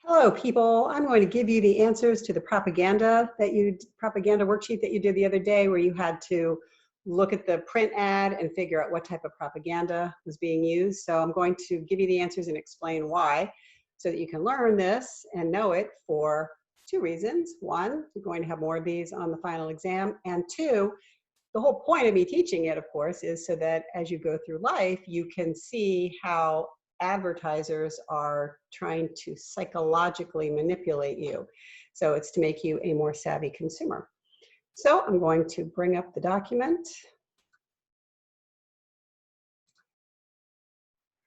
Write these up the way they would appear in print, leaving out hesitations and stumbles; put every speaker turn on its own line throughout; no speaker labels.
Hello, people. I'm going to give you the answers to the propaganda worksheet that you did the other day, where you had to look at the print ad and figure out what type of propaganda was being used. So I'm going to give you the answers and explain why, so that you can learn this and know it for two reasons. One, you're going to have more of these on the final exam, and two, the whole point of me teaching it, of course, is so that as you go through life, you can see how advertisers are trying to psychologically manipulate you. So it's to make you a more savvy consumer. So I'm going to bring up the document,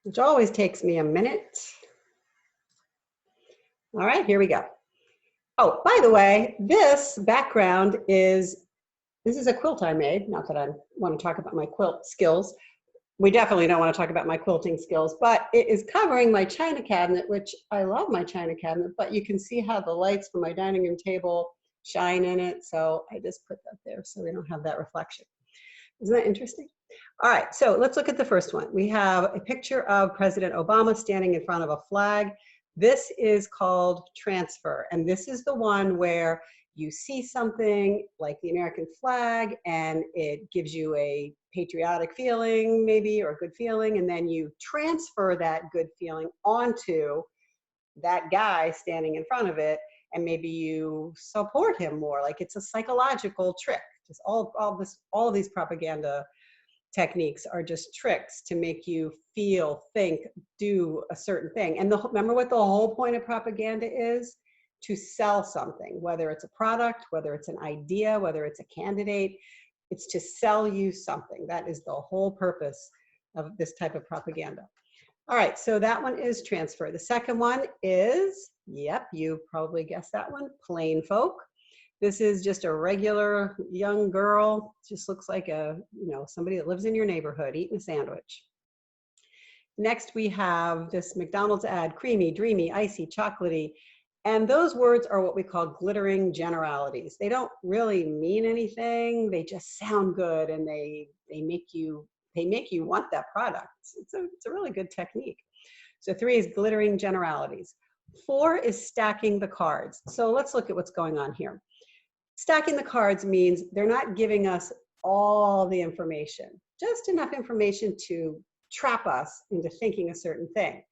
which always takes me a minute. All right, here we go. Oh, by the way, this background this is a quilt I made. Not that I want to talk about my quilt skills. We definitely don't want to talk about my quilting skills, but it is covering my china cabinet, which I love my china cabinet, but you can see how the lights from my dining room table shine in it. So I just put that there so we don't have that reflection. Isn't that interesting? All right, so let's look at the first one. We have a picture of President Obama standing in front of a flag. This is called transfer, and this is the one where you see something like the American flag and it gives you a patriotic feeling maybe, or a good feeling, and then you transfer that good feeling onto that guy standing in front of it, and maybe you support him more. Like, it's a psychological trick. Just all of these propaganda techniques are just tricks to make you feel, think, do a certain thing. And remember what the whole point of propaganda is? To sell something, whether it's a product, whether it's an idea, whether it's a candidate. It's to sell you something. That is the whole purpose of this type of propaganda. All right, so that one is transfer. The second one is, yep, you probably guessed that one, plain folk. This is just a regular young girl. Just looks like somebody that lives in your neighborhood eating a sandwich. Next, we have this McDonald's ad: creamy, dreamy, icy, chocolatey. And those words are what we call glittering generalities. They don't really mean anything. They just sound good, and they make you want that product. It's a really good technique. So 3 is glittering generalities. 4 is stacking the cards. So let's look at what's going on here. Stacking the cards means they're not giving us all the information, just enough information to trap us into thinking a certain thing.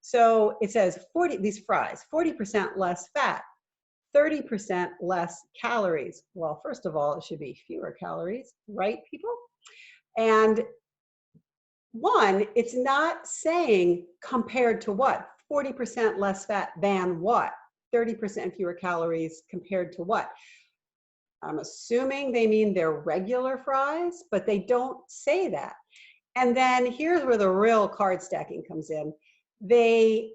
So it says these fries, 40% less fat, 30% less calories. Well, first of all, it should be fewer calories, right, people? And one, it's not saying compared to what? 40% less fat than what? 30% fewer calories compared to what? I'm assuming they mean their regular fries, but they don't say that. And then here's where the real card stacking comes in. They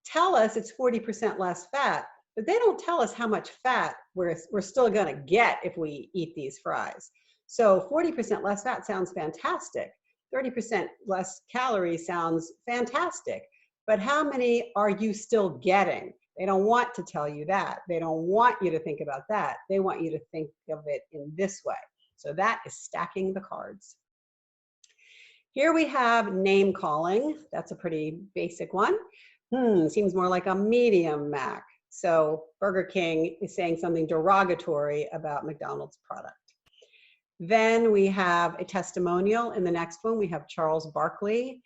tell us it's 40% less fat, but they don't tell us how much fat we're still going to get if we eat these fries. So 40% less fat sounds fantastic. 30% less calories sounds fantastic. But how many are you still getting? They don't want to tell you that. They don't want you to think about that. They want you to think of it in this way. So that is stacking the cards. Here we have name calling. That's a pretty basic one. Seems more like a medium Mac. So Burger King is saying something derogatory about McDonald's product. Then we have a testimonial. In the next one, we have Charles Barkley,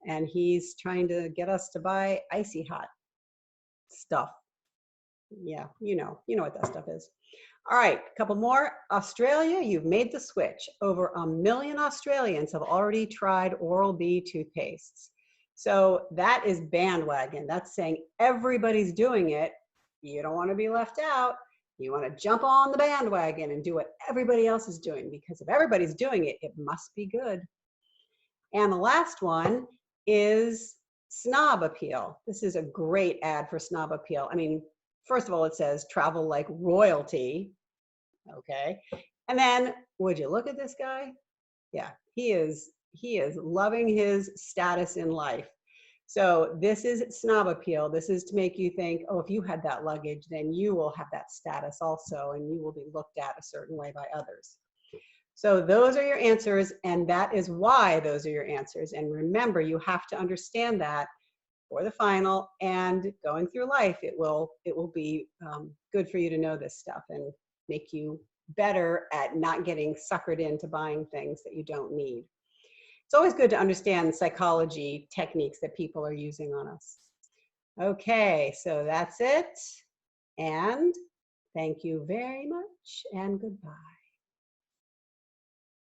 and he's trying to get us to buy icy hot stuff. Yeah, you know what that stuff is. All right, a couple more. Australia, you've made the switch. Over 1 million Australians have already tried Oral-B toothpastes. So that is bandwagon. That's saying everybody's doing it. You don't want to be left out. You want to jump on the bandwagon and do what everybody else is doing, because if everybody's doing it, it must be good. And the last one is Snob Appeal. This is a great ad for Snob Appeal. I mean, first of all, it says travel like royalty. Okay. And then, would you look at this guy? Yeah, he is loving his status in life. So this is Snob Appeal. This is to make you think, oh, if you had that luggage, then you will have that status also, and you will be looked at a certain way by others. So those are your answers, and that is why those are your answers. And remember, you have to understand that for the final, and going through life, it will be good for you to know this stuff and make you better at not getting suckered into buying things that you don't need. It's always good to understand psychology techniques that people are using on us. Okay, so that's it. And thank you very much, and goodbye.